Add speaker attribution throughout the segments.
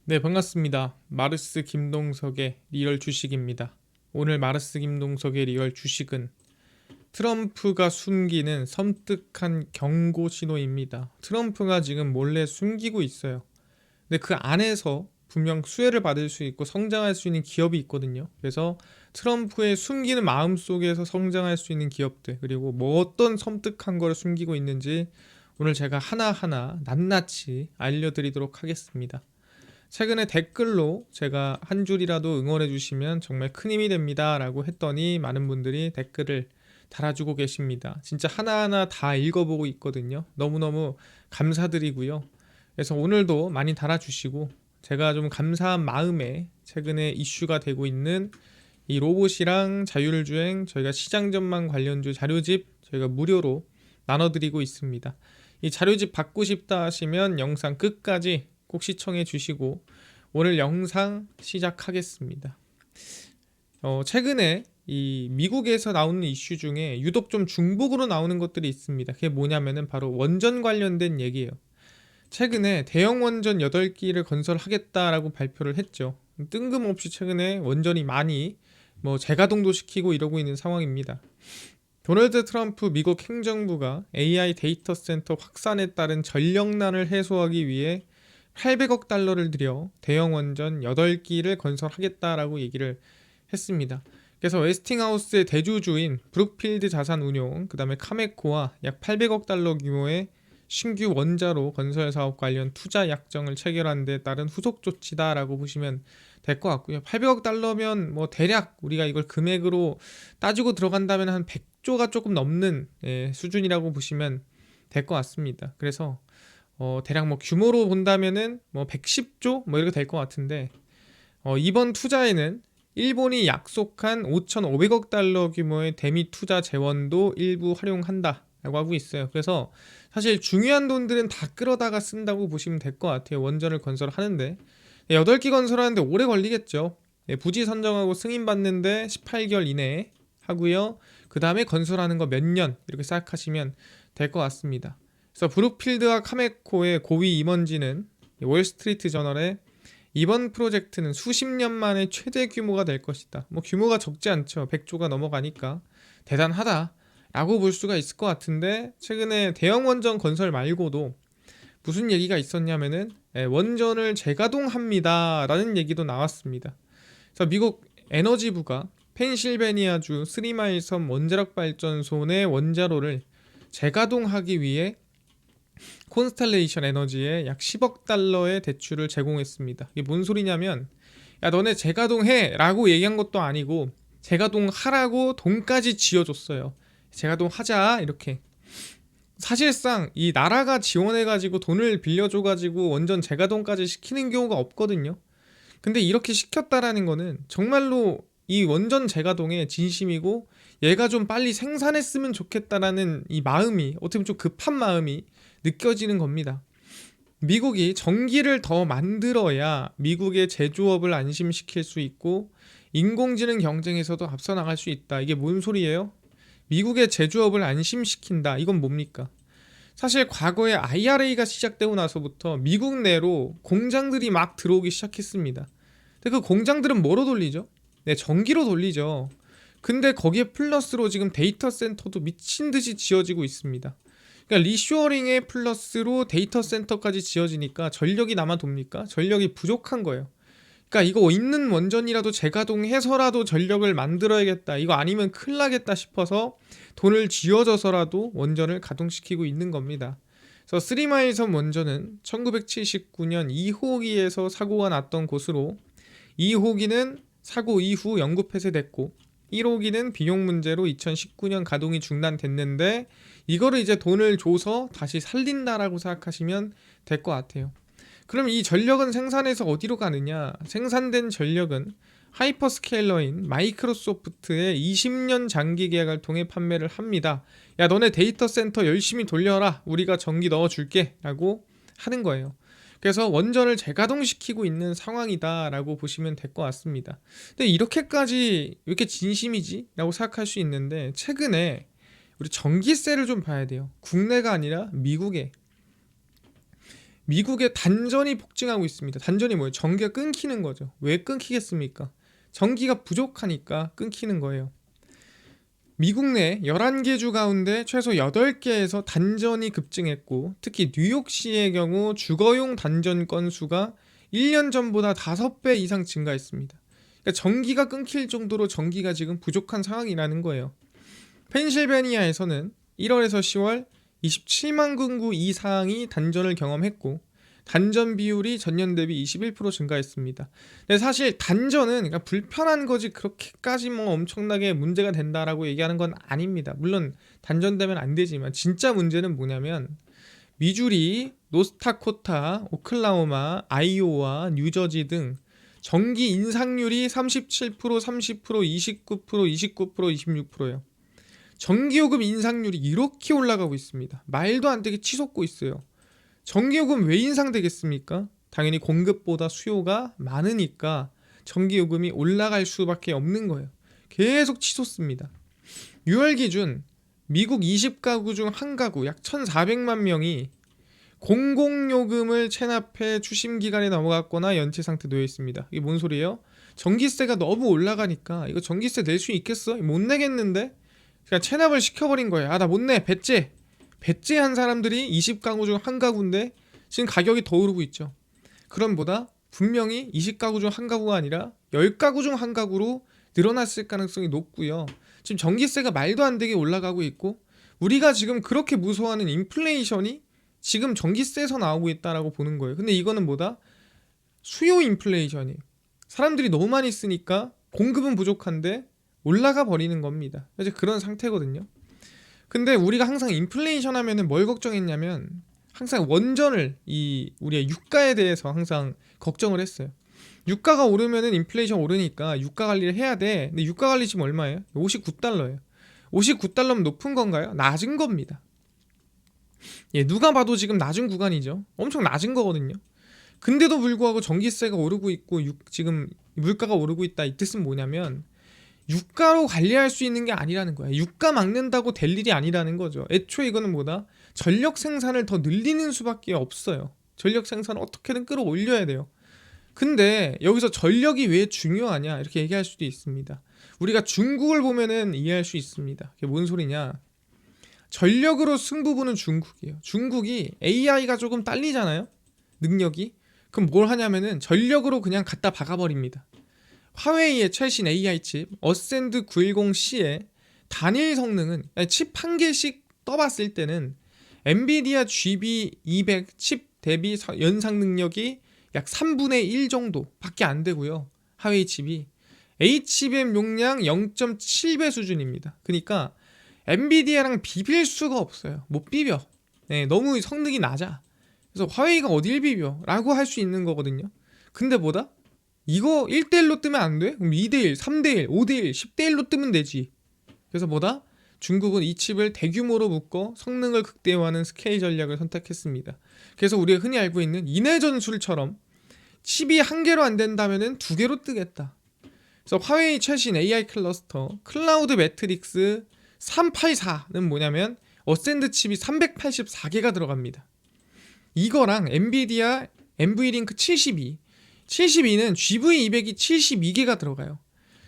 Speaker 1: 네, 반갑습니다. 마르스 김동석의 리얼 주식입니다. 오늘 마르스 김동석의 리얼 주식은 트럼프가 숨기는 섬뜩한 경고 신호입니다. 트럼프가 지금 몰래 숨기고 있어요. 근데 그 안에서 분명 수혜를 받을 수 있고 성장할 수 있는 기업이 있거든요. 그래서 트럼프의 숨기는 마음 속에서 성장할 수 있는 기업들, 그리고 뭐 어떤 섬뜩한 걸 숨기고 있는지 오늘 제가 하나하나 낱낱이 알려드리도록 하겠습니다. 최근에 댓글로 제가 한 줄이라도 응원해 주시면 정말 큰 힘이 됩니다 라고 했더니 많은 분들이 댓글을 달아주고 계십니다. 진짜 하나하나 다 읽어보고 있거든요. 너무너무 감사드리고요. 그래서 오늘도 많이 달아주시고, 제가 좀 감사한 마음에 최근에 이슈가 되고 있는 이 로봇이랑 자율주행, 저희가 시장 전망 관련주 자료집 저희가 무료로 나눠드리고 있습니다. 이 자료집 받고 싶다 하시면 영상 끝까지 꼭 시청해 주시고 오늘 영상 시작하겠습니다. 최근에 이 미국에서 나오는 이슈 중에 유독 좀 중복으로 나오는 것들이 있습니다. 그게 뭐냐면은 바로 원전 관련된 얘기예요. 최근에 대형 원전 8기를 건설하겠다라고 발표를 했죠. 뜬금없이 최근에 원전이 많이 재가동도 시키고 이러고 있는 상황입니다. 도널드 트럼프 미국 행정부가 AI 데이터 센터 확산에 따른 전력난을 해소하기 위해 800억 달러를 들여 대형 원전 8기를 건설하겠다라고 얘기를 했습니다. 그래서 웨스팅하우스의 대주주인 브룩필드 자산운용, 그 다음에 카메코와 약 800억 달러 규모의 신규 원자로 건설 사업 관련 투자 약정을 체결한 데 따른 후속 조치다라고 보시면 될 것 같고요. 800억 달러면 대략 우리가 이걸 금액으로 따지고 들어간다면 한 100조가 조금 넘는 수준이라고 보시면 될 것 같습니다. 그래서 대략 규모로 본다면은 110조 이렇게 될 것 같은데, 이번 투자에는 일본이 약속한 5,500억 달러 규모의 대미 투자 재원도 일부 활용한다라고 하고 있어요. 그래서 사실 중요한 돈들은 다 끌어다가 쓴다고 보시면 될 것 같아요. 원전을 건설하는데 8기 건설하는데 오래 걸리겠죠. 부지 선정하고 승인 받는데 18개월 이내에 하고요. 그 다음에 건설하는 거 몇 년 이렇게 생각하시면 될 것 같습니다. 그래서 브룩필드와 카메코의 고위 임원진은 월스트리트 저널에 이번 프로젝트는 수십 년 만에 최대 규모가 될 것이다. 규모가 적지 않죠. 100조가 넘어가니까 대단하다 라고 볼 수가 있을 것 같은데, 최근에 대형 원전 건설 말고도 무슨 얘기가 있었냐면은 원전을 재가동합니다 라는 얘기도 나왔습니다. 그래서 미국 에너지부가 펜실베니아주 스리마일 섬 원자력 발전소 내 원자로를 재가동하기 위해 콘스텔레이션 에너지에 약 10억 달러의 대출을 제공했습니다. 이게 뭔 소리냐면, 야 너네 재가동해 라고 얘기한 것도 아니고 재가동하라고 돈까지 지어줬어요. 재가동하자 이렇게. 사실상 이 나라가 지원해가지고 돈을 빌려줘가지고 원전 재가동까지 시키는 경우가 없거든요. 근데 이렇게 시켰다라는 거는 정말로 이 원전 재가동에 진심이고 얘가 좀 빨리 생산했으면 좋겠다라는 이 마음이, 어떻게 보면 좀 급한 마음이 느껴지는 겁니다. 미국이 전기를 더 만들어야 미국의 제조업을 안심시킬 수 있고 인공지능 경쟁에서도 앞서 나갈 수 있다. 이게 뭔 소리예요? 미국의 제조업을 안심시킨다. 이건 뭡니까? 사실 과거에 IRA가 시작되고 나서부터 미국 내로 공장들이 막 들어오기 시작했습니다. 근데 그 공장들은 뭐로 돌리죠? 네, 전기로 돌리죠. 근데 거기에 플러스로 지금 데이터 센터도 미친 듯이 지어지고 있습니다. 그러니까 리쇼어링의 플러스로 데이터 센터까지 지어지니까 전력이 남아 돕니까? 전력이 부족한 거예요. 그러니까 이거 있는 원전이라도 재가동해서라도 전력을 만들어야겠다, 이거 아니면 큰일 나겠다 싶어서 돈을 쥐어져서라도 원전을 가동시키고 있는 겁니다. 그래서 쓰리마일 섬 원전은 1979년 2호기에서 사고가 났던 곳으로 2호기는 사고 이후 영구 폐쇄됐고 1호기는 비용 문제로 2019년 가동이 중단됐는데, 이거를 이제 돈을 줘서 다시 살린다라고 생각하시면 될 것 같아요. 그럼 이 전력은 생산해서 어디로 가느냐? 생산된 전력은 하이퍼스케일러인 마이크로소프트의 20년 장기 계약을 통해 판매를 합니다. 야 너네 데이터 센터 열심히 돌려라, 우리가 전기 넣어줄게 라고 하는 거예요. 그래서 원전을 재가동시키고 있는 상황이다 라고 보시면 될 것 같습니다. 근데 이렇게까지 왜 이렇게 진심이지? 라고 생각할 수 있는데, 최근에 우리 전기세를 좀 봐야 돼요. 국내가 아니라 미국에. 미국의 단전이 폭증하고 있습니다. 단전이 뭐예요? 전기가 끊기는 거죠. 왜 끊기겠습니까? 전기가 부족하니까 끊기는 거예요. 미국 내 11개 주 가운데 최소 8개에서 단전이 급증했고, 특히 뉴욕시의 경우 주거용 단전 건수가 1년 전보다 5배 이상 증가했습니다. 그러니까 전기가 끊길 정도로 전기가 지금 부족한 상황이라는 거예요. 펜실베니아에서는 1월에서 10월 27만 군구 이상이 단전을 경험했고, 단전 비율이 전년 대비 21% 증가했습니다. 근데 사실 단전은 그러니까 불편한 거지 그렇게까지 뭐 엄청나게 문제가 된다라고 얘기하는 건 아닙니다. 물론 단전되면 안 되지만 진짜 문제는 뭐냐면, 미주리, 노스다코타, 오클라호마, 아이오와, 뉴저지 등 전기 인상률이 37%, 30%, 29%, 29%, 26%예요. 전기요금 인상률이 이렇게 올라가고 있습니다. 말도 안 되게 치솟고 있어요. 전기요금 왜 인상되겠습니까? 당연히 공급보다 수요가 많으니까 전기요금이 올라갈 수밖에 없는 거예요. 계속 치솟습니다. 6월 기준 미국 20가구 중 1가구 약 1,400만 명이 공공요금을 체납해 추심기간에 넘어갔거나 연체 상태 놓여 있습니다. 이게 뭔 소리예요? 전기세가 너무 올라가니까 이거 전기세 낼 수 있겠어? 못 내겠는데? 그냥 체납을 시켜버린 거예요. 아, 나 못 내. 배째한 사람들이 20가구 중 1가구인데 지금 가격이 더 오르고 있죠. 그럼보다 분명히 20가구 중 1가구가 아니라 10가구 중 1가구로 늘어났을 가능성이 높고요. 지금 전기세가 말도 안 되게 올라가고 있고, 우리가 지금 그렇게 무서워하는 인플레이션이 지금 전기세에서 나오고 있다라고 보는 거예요. 근데 이거는 뭐다? 수요 인플레이션이에요. 사람들이 너무 많이 쓰니까 공급은 부족한데 올라가 버리는 겁니다. 이제 그런 상태거든요. 근데 우리가 항상 인플레이션 하면은 뭘 걱정했냐면, 항상 원전을 우리의 유가에 대해서 항상 걱정을 했어요. 유가가 오르면은 인플레이션 오르니까 유가 관리를 해야 돼. 근데 유가 관리 지금 얼마예요? 59달러예요. 59달러면 높은 건가요? 낮은 겁니다. 예, 누가 봐도 지금 낮은 구간이죠. 엄청 낮은 거거든요. 근데도 불구하고 전기세가 오르고 있고 지금 물가가 오르고 있다. 이 뜻은 뭐냐면, 유가로 관리할 수 있는 게 아니라는 거야. 유가 막는다고 될 일이 아니라는 거죠. 애초에 이거는 뭐다? 전력 생산을 더 늘리는 수밖에 없어요. 전력 생산을 어떻게든 끌어올려야 돼요. 근데 여기서 전력이 왜 중요하냐 이렇게 얘기할 수도 있습니다. 우리가 중국을 보면은 이해할 수 있습니다. 그게 뭔 소리냐? 전력으로 승부 보는 중국이에요. 중국이 AI가 조금 딸리잖아요, 능력이. 그럼 뭘 하냐면은 전력으로 그냥 갖다 박아버립니다. 화웨이의 최신 AI 칩 어센드 910C의 단일 성능은, 칩 한 개씩 떠봤을 때는 엔비디아 GB200 칩 대비 연상 능력이 약 3분의 1 정도밖에 안 되고요. 화웨이 칩이 HBM 용량 0.7배 수준입니다. 그러니까 엔비디아랑 비빌 수가 없어요. 못 비벼. 네, 너무 성능이 낮아. 그래서 화웨이가 어딜 비벼? 라고 할 수 있는 거거든요. 근데 뭐다? 이거 1대1로 뜨면 안 돼? 그럼 2대1, 3대1, 5대1, 10대1로 뜨면 되지. 그래서 뭐다? 중국은 이 칩을 대규모로 묶어 성능을 극대화하는 스케일 전략을 선택했습니다. 그래서 우리가 흔히 알고 있는 인해 전술처럼 칩이 한 개로 안 된다면은 두 개로 뜨겠다. 그래서 화웨이 최신 AI 클러스터 클라우드 매트릭스 384는 뭐냐면 어센드 칩이 384개가 들어갑니다. 이거랑 엔비디아 NVLink 72는 GV200이 72개가 들어가요.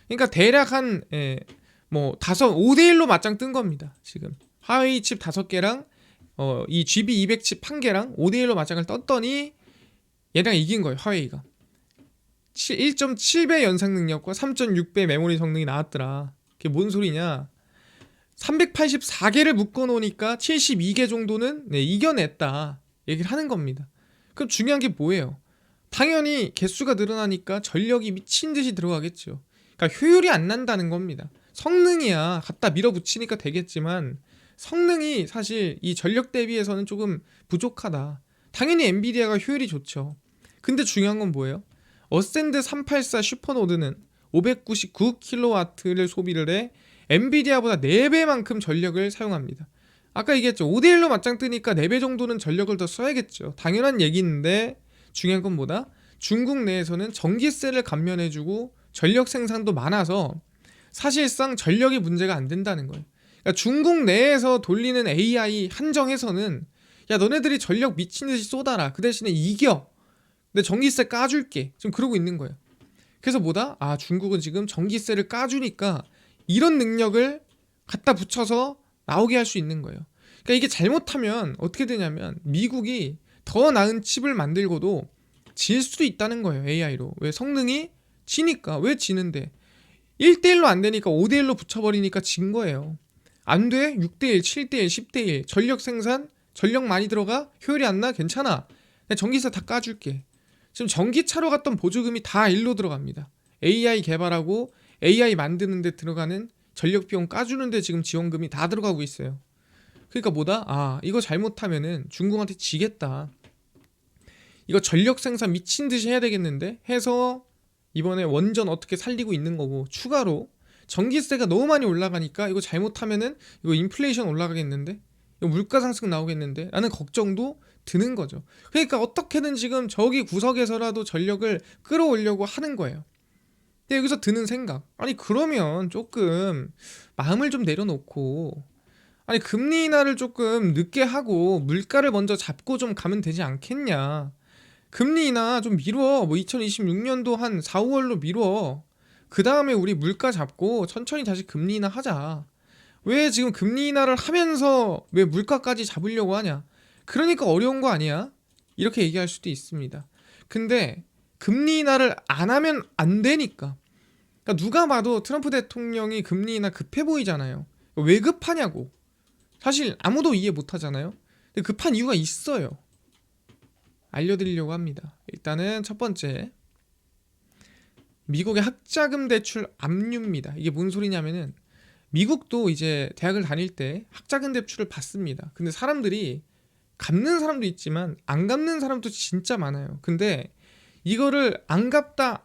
Speaker 1: 그러니까 대략 한 5대1로 맞짱 뜬 겁니다. 지금 화웨이 칩 5개랑 이 GB200 칩 1개랑 5대1로 맞짱을 떴더니 얘랑 이긴 거예요. 화웨이가 1.7배 연상 능력과 3.6배 메모리 성능이 나왔더라. 그게 뭔 소리냐? 384개를 묶어놓으니까 72개 정도는 이겨냈다 얘기를 하는 겁니다. 그럼 중요한 게 뭐예요? 당연히 개수가 늘어나니까 전력이 미친듯이 들어가겠죠. 그러니까 효율이 안 난다는 겁니다. 성능이야 갖다 밀어붙이니까 되겠지만 성능이 사실 이 전력 대비해서는 조금 부족하다. 당연히 엔비디아가 효율이 좋죠. 근데 중요한 건 뭐예요? 어센드 384 슈퍼노드는 599kW를 소비를 해 엔비디아보다 4배만큼 전력을 사용합니다. 아까 얘기했죠. 5대1로 맞짱 뜨니까 4배 정도는 전력을 더 써야겠죠. 당연한 얘기인데 중요한 건 뭐다? 중국 내에서는 전기세를 감면해주고 전력 생산도 많아서 사실상 전력이 문제가 안 된다는 거예요. 그러니까 중국 내에서 돌리는 AI 한정해서는 야 너네들이 전력 미친듯이 쏟아라. 그 대신에 이겨. 근데 전기세 까줄게. 지금 그러고 있는 거예요. 그래서 뭐다? 아 중국은 지금 전기세를 까주니까 이런 능력을 갖다 붙여서 나오게 할 수 있는 거예요. 그러니까 이게 잘못하면 어떻게 되냐면 미국이 더 나은 칩을 만들고도 질 수도 있다는 거예요. AI로. 왜? 성능이 지니까. 왜 지는데? 1대1로 안 되니까 5대1로 붙여버리니까 진 거예요. 안 돼? 6대1, 7대1, 10대1 전력 생산 전력 많이 들어가? 효율이 안 나? 괜찮아. 내가 전기세 다 까줄게. 지금 전기차로 갔던 보조금이 다 일로 들어갑니다. AI 개발하고 AI 만드는 데 들어가는 전력 비용 까주는데 지금 지원금이 다 들어가고 있어요. 그러니까 뭐다? 아 이거 잘못하면은 중국한테 지겠다. 이거 전력 생산 미친 듯이 해야 되겠는데 해서 이번에 원전 어떻게 살리고 있는 거고, 추가로 전기세가 너무 많이 올라가니까 이거 잘못하면은 이거 인플레이션 올라가겠는데, 이거 물가 상승 나오겠는데 라는 걱정도 드는 거죠. 그러니까 어떻게든 지금 저기 구석에서라도 전력을 끌어오려고 하는 거예요. 근데 여기서 드는 생각, 아니 그러면 조금 마음을 좀 내려놓고, 아니 금리 인하를 조금 늦게 하고 물가를 먼저 잡고 좀 가면 되지 않겠냐. 금리 인하 좀 미뤄. 뭐 2026년도 한 4, 5월로 미뤄. 그 다음에 우리 물가 잡고 천천히 다시 금리 인하 하자. 왜 지금 금리 인하를 하면서 왜 물가까지 잡으려고 하냐. 그러니까 어려운 거 아니야? 이렇게 얘기할 수도 있습니다. 근데 금리 인하를 안 하면 안 되니까. 그러니까 누가 봐도 트럼프 대통령이 금리 인하 급해 보이잖아요. 왜 급하냐고. 사실 아무도 이해 못 하잖아요. 근데 급한 이유가 있어요. 알려드리려고 합니다. 일단은 첫 번째, 미국의 학자금 대출 압류입니다. 이게 뭔 소리냐면은 미국도 이제 대학을 다닐 때 학자금 대출을 받습니다. 근데 사람들이 갚는 사람도 있지만 안 갚는 사람도 진짜 많아요. 근데 이거를 안 갚다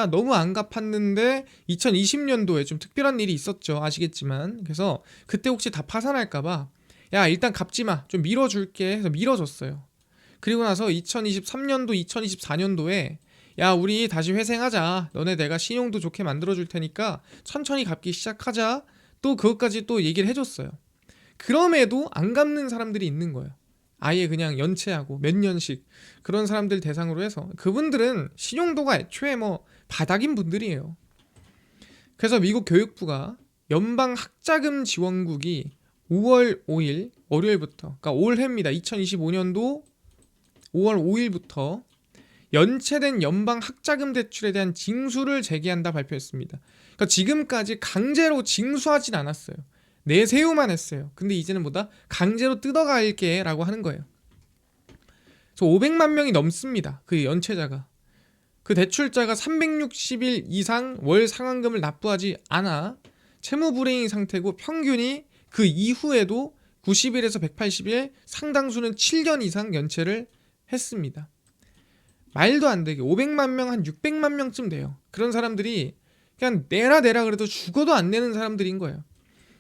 Speaker 1: 너무 안 갚았는데 2020년도에 좀 특별한 일이 있었죠. 아시겠지만. 그래서 그때 혹시 다 파산할까봐 야 일단 갚지 마. 좀 밀어줄게 해서 밀어줬어요. 그리고 나서 2023년도, 2024년도에 야 우리 다시 회생하자. 너네 내가 신용도 좋게 만들어줄 테니까 천천히 갚기 시작하자. 또 그것까지 또 얘기를 해줬어요. 그럼에도 안 갚는 사람들이 있는 거예요. 아예 그냥 연체하고 몇 년씩 그런 사람들 대상으로 해서 그분들은 신용도가 애초에 뭐 바닥인 분들이에요. 그래서 미국 교육부가 연방 학자금 지원국이 5월 5일 월요일부터, 그러니까 올해입니다. 2025년도 5월 5일부터 연체된 연방 학자금 대출에 대한 징수를 제기한다 발표했습니다. 그러니까 지금까지 강제로 징수하진 않았어요. 내세우만 했어요. 근데 이제는 뭐다? 강제로 뜯어갈게 라고 하는 거예요. 그래서 500만 명이 넘습니다. 그 연체자가. 그 대출자가 360일 이상 월 상환금을 납부하지 않아 채무불이행 상태고, 평균이 그 이후에도 90일에서 180일, 상당수는 7년 이상 연체를 했습니다. 말도 안 되게 500만 명, 한 600만 명쯤 돼요. 그런 사람들이 그냥 내라 그래도 죽어도 안 내는 사람들인 거예요.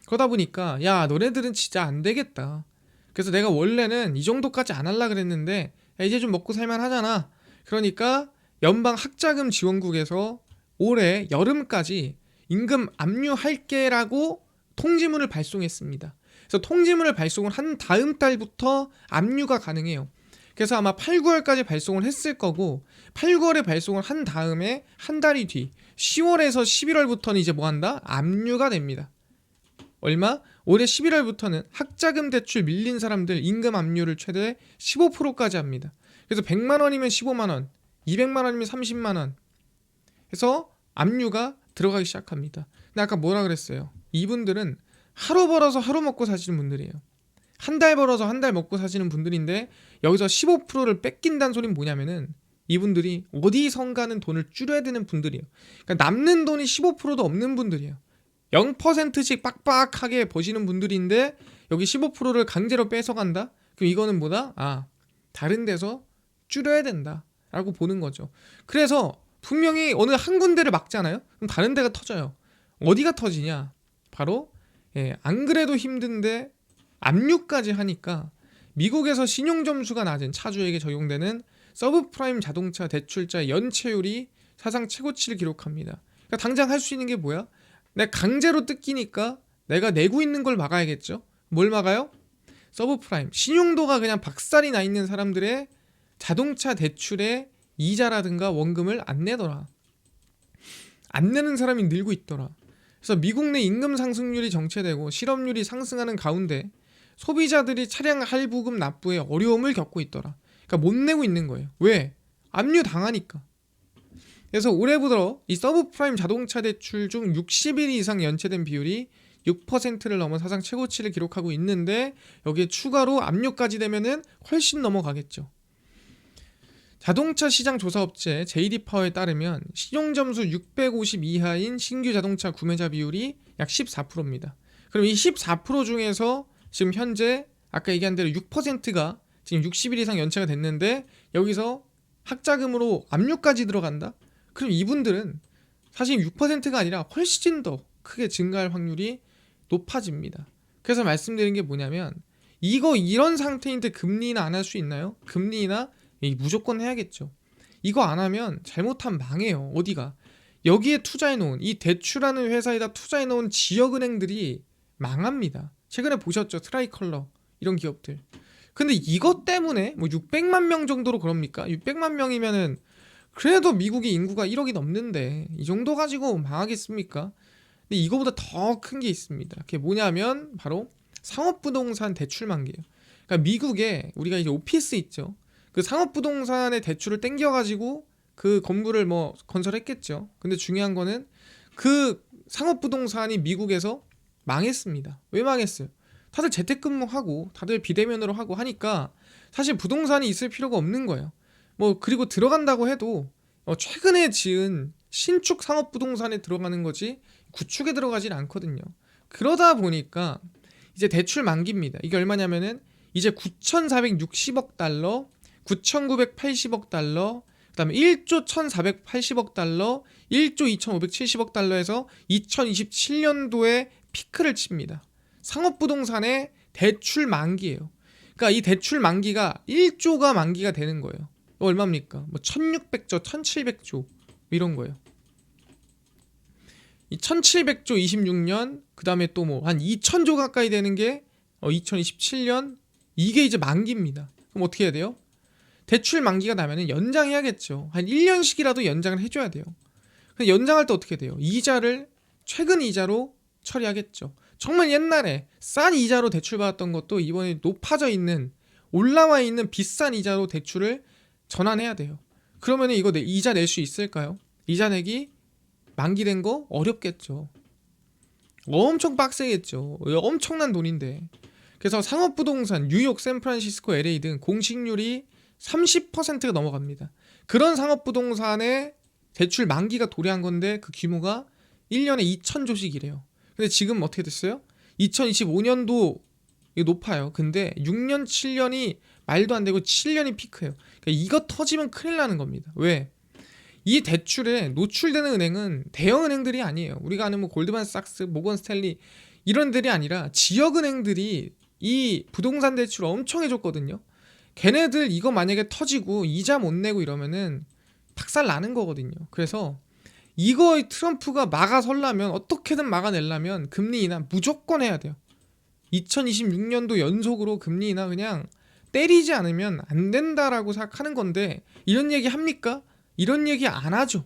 Speaker 1: 그러다 보니까 야 너네들은 진짜 안 되겠다. 그래서 내가 원래는 이 정도까지 안 하려고 그랬는데 야, 이제 좀 먹고 살만 하잖아. 그러니까 연방 학자금 지원국에서 올해 여름까지 임금 압류할게 라고 통지문을 발송했습니다. 그래서 통지문을 발송을 한 다음 달부터 압류가 가능해요. 그래서 아마 8, 9월까지 발송을 했을 거고, 8, 9월에 발송을 한 다음에 한 달이 뒤 10월에서 11월부터는 이제 뭐 한다? 압류가 됩니다. 얼마? 올해 11월부터는 학자금 대출 밀린 사람들 임금 압류를 최대 15%까지 합니다. 그래서 100만 원이면 15만 원, 200만 원이면 30만 원 해서 압류가 들어가기 시작합니다. 근데 아까 뭐라 그랬어요? 이분들은 하루 벌어서 하루 먹고 사시는 분들이에요. 한 달 벌어서 한 달 먹고 사시는 분들인데 여기서 15%를 뺏긴다는 소리는 뭐냐면은 이분들이 어디선가는 돈을 줄여야 되는 분들이에요. 그러니까 남는 돈이 15%도 없는 분들이에요. 0%씩 빡빡하게 버시는 분들인데 여기 15%를 강제로 뺏어간다? 그럼 이거는 뭐다? 아, 다른 데서 줄여야 된다 라고 보는 거죠. 그래서 분명히 어느 한 군데를 막잖아요? 그럼 다른 데가 터져요. 어디가 터지냐? 바로 안 그래도 힘든데 압류까지 하니까 미국에서 신용점수가 낮은 차주에게 적용되는 서브프라임 자동차 대출자 연체율이 사상 최고치를 기록합니다. 그러니까 당장 할 수 있는 게 뭐야? 내가 강제로 뜯기니까 내가 내고 있는 걸 막아야겠죠? 뭘 막아요? 서브프라임, 신용도가 그냥 박살이 나 있는 사람들의 자동차 대출의 이자라든가 원금을 안 내더라. 안 내는 사람이 늘고 있더라. 그래서 미국 내 임금 상승률이 정체되고 실업률이 상승하는 가운데 소비자들이 차량 할부금 납부에 어려움을 겪고 있더라. 그러니까 못 내고 있는 거예요. 왜? 압류 당하니까. 그래서 올해부터 이 서브프라임 자동차 대출 중 60일 이상 연체된 비율이 6%를 넘어 사상 최고치를 기록하고 있는데 여기에 추가로 압류까지 되면은 훨씬 넘어가겠죠. 자동차 시장 조사업체 JD파워에 따르면 신용점수 650 이하인 신규 자동차 구매자 비율이 약 14%입니다. 그럼 이 14% 중에서 지금 현재 아까 얘기한 대로 6%가 지금 60일 이상 연체가 됐는데 여기서 학자금으로 압류까지 들어간다? 그럼 이분들은 사실 6%가 아니라 훨씬 더 크게 증가할 확률이 높아집니다. 그래서 말씀드린 게 뭐냐면 이런 상태인데 금리 인하 안 할 수 있나요? 금리 인하 무조건 해야겠죠. 이거 안 하면 잘못하면 망해요. 어디가? 여기에 투자해 놓은 이 대출하는 회사에다 투자해 놓은 지역은행들이 망합니다. 최근에 보셨죠? 트라이컬러 이런 기업들. 근데 이것 때문에 뭐 600만 명 정도로 그럽니까? 600만 명이면은 그래도 미국의 인구가 1억이 넘는데 이 정도 가지고 망하겠습니까? 근데 이거보다 더 큰 게 있습니다. 그게 뭐냐면 바로 상업부동산 대출 만기예요. 그러니까 미국에 우리가 이제 오피스 있죠. 그 상업부동산의 대출을 땡겨가지고 그 건물을 뭐 건설했겠죠. 근데 중요한 거는 그 상업부동산이 미국에서 망했습니다. 왜 망했어요? 다들 재택근무하고 다들 비대면으로 하고 하니까 사실 부동산이 있을 필요가 없는 거예요. 뭐 그리고 들어간다고 해도 최근에 지은 신축 상업부동산에 들어가는 거지 구축에 들어가진 않거든요. 그러다 보니까 이제 대출 만기입니다. 이게 얼마냐면은 이제 9,460억 달러, 9,980억 달러, 그 다음에 1조 1,480억 달러, 1조 2,570억 달러에서 2027년도에 피크를 칩니다. 상업부동산의 대출 만기예요. 그러니까 이 대출 만기가 1조가 만기가 되는 거예요. 얼마입니까? 뭐 1600조, 1700조 이런 거예요. 이 1700조 26년, 그 다음에 또 뭐 한 2000조 가까이 되는 게 2027년, 이게 이제 만기입니다. 그럼 어떻게 해야 돼요? 대출 만기가 나면은 연장해야겠죠. 한 1년씩이라도 연장을 해줘야 돼요. 근데 연장할 때 어떻게 돼요? 이자를 최근 이자로 처리하겠죠. 정말 옛날에 싼 이자로 대출 받았던 것도 이번에 높아져 있는, 올라와 있는 비싼 이자로 대출을 전환해야 돼요. 그러면 이거 이자 낼 수 있을까요? 이자 내기 만기된 거 어렵겠죠. 엄청 빡세겠죠. 엄청난 돈인데. 그래서 상업부동산 뉴욕, 샌프란시스코, LA 등 공식률이 30%가 넘어갑니다. 그런 상업부동산의 대출 만기가 도래한 건데 그 규모가 1년에 2,000조씩이래요. 근데 지금 어떻게 됐어요? 2025년도 높아요. 근데 6년, 7년이 말도 안 되고 7년이 피크예요. 그러니까 이거 터지면 큰일 나는 겁니다. 왜? 이 대출에 노출되는 은행은 대형 은행들이 아니에요. 우리가 아는 뭐 골드만삭스, 모건 스탠리 이런 들이 아니라 지역 은행들이 이 부동산 대출을 엄청 해줬거든요. 걔네들 이거 만약에 터지고 이자 못 내고 이러면은 박살 나는 거거든요. 그래서 이거 트럼프가 막아설라면, 어떻게든 막아내려면 금리 인하 무조건 해야 돼요. 2026년도 연속으로 금리 인하 그냥 때리지 않으면 안 된다라고 생각하는 건데, 이런 얘기 합니까? 이런 얘기 안 하죠.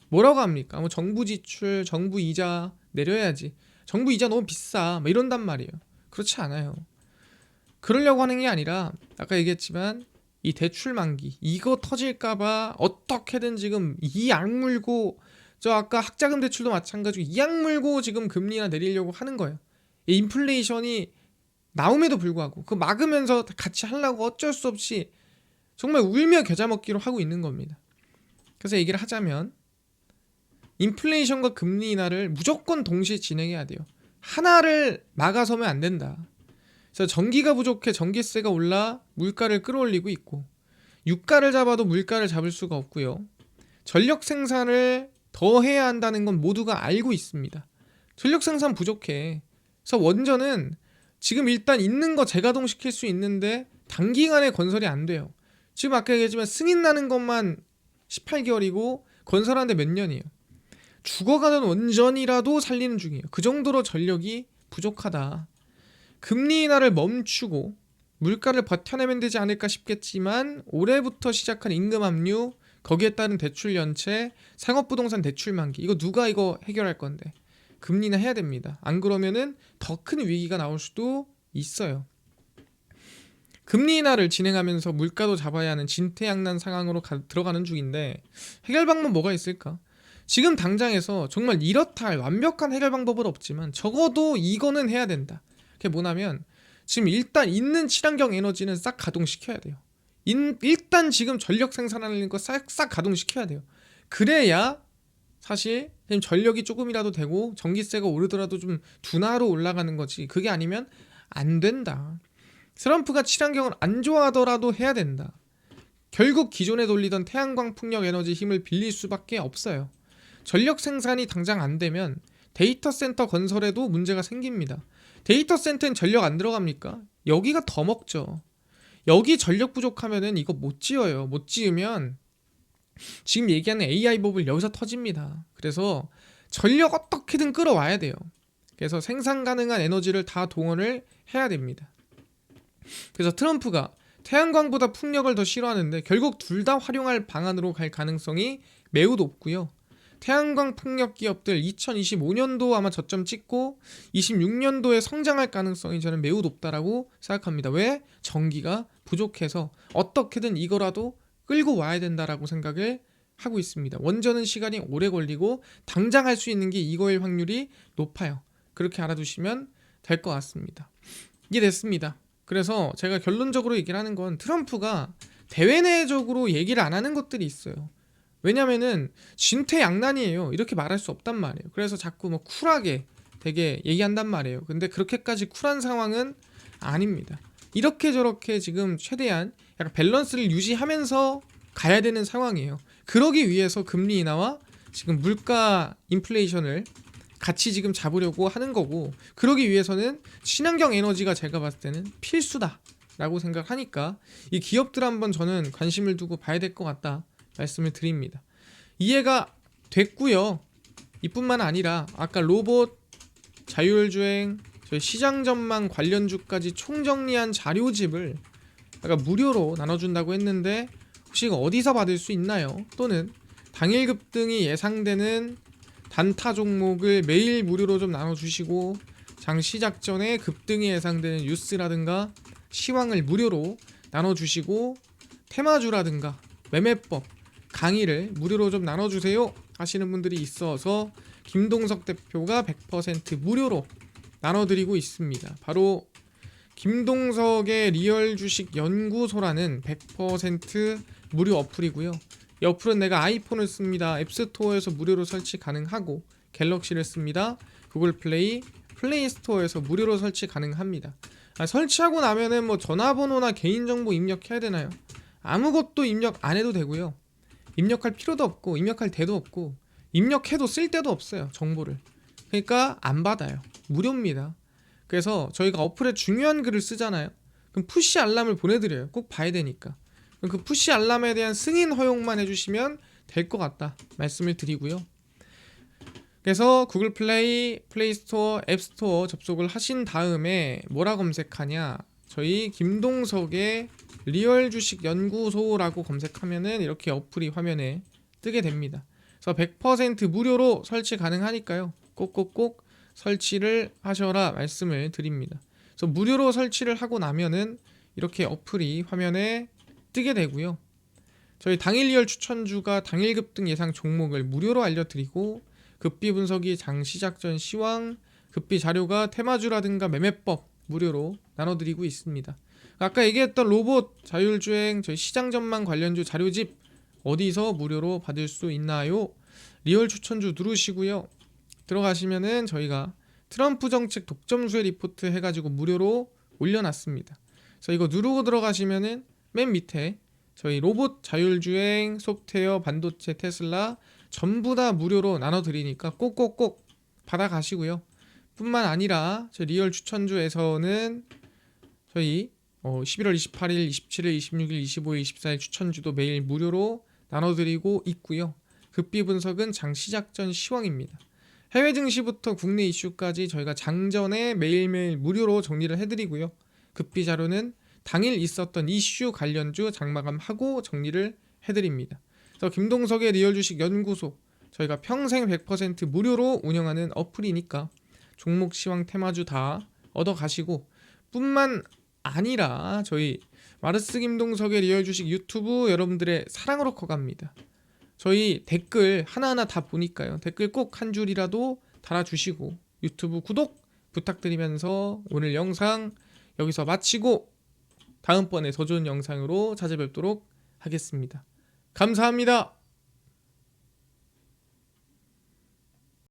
Speaker 1: 뭐라고 합니까? 뭐 정부 지출, 정부 이자 내려야지, 정부 이자 너무 비싸, 뭐 이런단 말이에요. 그렇지 않아요. 그러려고 하는 게 아니라 아까 얘기했지만 이 대출 만기 이거 터질까봐 어떻게든 지금 이 악물고, 저 아까 학자금 대출도 마찬가지고 이 악물고 지금 금리나 내리려고 하는 거예요. 이 인플레이션이 나옴에도 불구하고 그 막으면서 같이 하려고 어쩔 수 없이 정말 울며 겨자 먹기로 하고 있는 겁니다. 그래서 얘기를 하자면 인플레이션과 금리 인하를 무조건 동시에 진행해야 돼요. 하나를 막아서면 안 된다. 그래서 전기가 부족해 전기세가 올라 물가를 끌어올리고 있고, 유가를 잡아도 물가를 잡을 수가 없고요. 전력 생산을 더 해야 한다는 건 모두가 알고 있습니다. 전력 생산 부족해. 그래서 원전은 지금 일단 있는 거 재가동시킬 수 있는데 단기간에 건설이 안 돼요. 지금 아까 얘기했지만 승인 나는 것만 18개월이고 건설하는데 몇 년이에요. 죽어가는 원전이라도 살리는 중이에요. 그 정도로 전력이 부족하다. 금리 인하를 멈추고 물가를 버텨내면 되지 않을까 싶겠지만 올해부터 시작한 임금 압류, 거기에 따른 대출 연체, 상업부동산 대출 만기, 이거 누가 이거 해결할 건데? 금리나 해야 됩니다. 안 그러면은 더 큰 위기가 나올 수도 있어요. 금리 인하를 진행하면서 물가도 잡아야 하는 진퇴양난 상황으로 들어가는 중인데 해결 방법 뭐가 있을까? 지금 당장에서 정말 이렇다 할 완벽한 해결 방법은 없지만 적어도 이거는 해야 된다. 그게 뭐냐면 지금 일단 있는 친환경 에너지는 싹 가동시켜야 돼요. 일단 지금 전력 생산하는 거 싹 가동시켜야 돼요. 그래야 사실 전력이 조금이라도 되고 전기세가 오르더라도 좀 둔화로 올라가는 거지. 그게 아니면 안 된다. 트럼프가 친환경을 안 좋아하더라도 해야 된다. 결국 기존에 돌리던 태양광 풍력 에너지 힘을 빌릴 수밖에 없어요. 전력 생산이 당장 안 되면 데이터 센터 건설에도 문제가 생깁니다. 데이터 센터엔 전력 안 들어갑니까? 여기가 더 먹죠. 여기 전력 부족하면은 이거 못 지어요. 못 지으면 지금 얘기하는 AI 법을 여기서 터집니다. 그래서 전력 어떻게든 끌어와야 돼요. 그래서 생산 가능한 에너지를 다 동원을 해야 됩니다. 그래서 트럼프가 태양광보다 풍력을 더 싫어하는데 결국 둘 다 활용할 방안으로 갈 가능성이 매우 높고요. 태양광 풍력 기업들 2025년도 아마 저점 찍고 26년도에 성장할 가능성이 저는 매우 높다라고 생각합니다. 왜? 전기가 부족해서 어떻게든 이거라도 끌고 와야 된다라고 생각을 하고 있습니다. 원전은 시간이 오래 걸리고 당장 할 수 있는 게 이거일 확률이 높아요. 그렇게 알아두시면 될 것 같습니다. 이해됐습니다. 그래서 제가 결론적으로 얘기를 하는 건 트럼프가 대외내적으로 얘기를 안 하는 것들이 있어요. 왜냐면은 진퇴양난이에요. 이렇게 말할 수 없단 말이에요. 그래서 자꾸 뭐 쿨하게 되게 얘기한단 말이에요. 근데 그렇게까지 쿨한 상황은 아닙니다. 이렇게 저렇게 지금 최대한 약간 밸런스를 유지하면서 가야 되는 상황이에요. 그러기 위해서 금리 인하와 지금 물가 인플레이션을 같이 지금 잡으려고 하는 거고, 그러기 위해서는 친환경 에너지가 제가 봤을 때는 필수다 라고 생각하니까 이 기업들 한번 저는 관심을 두고 봐야 될 것 같다 말씀을 드립니다. 이해가 됐고요. 이뿐만 아니라 아까 로봇, 자율주행, 저희 시장 전망 관련주까지 총정리한 자료집을 아까 무료로 나눠준다고 했는데 혹시 이거 어디서 받을 수 있나요? 또는 당일 급등이 예상되는 단타 종목을 매일 무료로 좀 나눠주시고 장 시작 전에 급등이 예상되는 뉴스라든가 시황을 무료로 나눠주시고 테마주라든가 매매법 강의를 무료로 좀 나눠주세요 하시는 분들이 있어서 김동석 대표가 100% 무료로 나눠드리고 있습니다. 바로 김동석의 리얼 주식 연구소라는 100% 무료 어플이고요. 이 어플은 내가 아이폰을 씁니다. 앱스토어에서 무료로 설치 가능하고 갤럭시를 씁니다. 구글 플레이, 플레이스토어에서 무료로 설치 가능합니다. 설치하고 나면은 뭐 전화번호나 개인정보 입력해야 되나요? 아무것도 입력 안 해도 되고요. 입력할 필요도 없고 입력할 데도 없고 입력해도 쓸 데도 없어요. 정보를. 그러니까 안 받아요. 무료입니다. 그래서 저희가 어플에 중요한 글을 쓰잖아요. 그럼 푸시 알람을 보내드려요. 꼭 봐야 되니까. 그럼 그 푸시 알람에 대한 승인 허용만 해주시면 될 것 같다 말씀을 드리고요. 그래서 구글 플레이, 플레이스토어, 앱스토어 접속을 하신 다음에 뭐라 검색하냐, 저희 김동석의 리얼 주식 연구소라고 검색하면은 이렇게 어플이 화면에 뜨게 됩니다. 그래서 100% 무료로 설치 가능하니까요. 꼭꼭꼭 설치를 하셔라 말씀을 드립니다. 그래서 무료로 설치를 하고 나면은 이렇게 어플이 화면에 뜨게 되고요. 저희 당일 리얼 추천주가 당일 급등 예상 종목을 무료로 알려드리고 급비 분석이 장 시작 전 시황, 급비 자료가 테마주라든가 매매법 무료로 나눠드리고 있습니다. 아까 얘기했던 로봇, 자율주행, 저희 시장 전망 관련주 자료집 어디서 무료로 받을 수 있나요? 리얼 추천주 누르시고요. 들어가시면은 저희가 트럼프 정책 독점수혜 리포트 해가지고 무료로 올려놨습니다. 그래서 이거 누르고 들어가시면은 맨 밑에 저희 로봇, 자율주행, 소프트웨어, 반도체, 테슬라 전부 다 무료로 나눠드리니까 꼭꼭꼭 받아가시고요. 뿐만 아니라 저희 리얼 추천주에서는 저희 11월 28일, 27일, 26일, 25일, 24일 추천주도 매일 무료로 나눠드리고 있고요. 급비 분석은 장 시작 전 시황입니다. 해외 증시부터 국내 이슈까지 저희가 장전에 매일매일 무료로 정리를 해드리고요. 급비 자료는 당일 있었던 이슈 관련주 장마감하고 정리를 해드립니다. 그래서 김동석의 리얼 주식 연구소, 저희가 평생 100% 무료로 운영하는 어플이니까 종목 시황 테마주 다 얻어가시고, 뿐만 아니라 저희 마르스 김동석의 리얼 주식 유튜브 여러분들의 사랑으로 커갑니다. 저희 댓글 하나하나 다 보니까요, 댓글 꼭 한 줄이라도 달아주시고 유튜브 구독 부탁드리면서 오늘 영상 여기서 마치고 다음번에 더 좋은 영상으로 찾아뵙도록 하겠습니다. 감사합니다.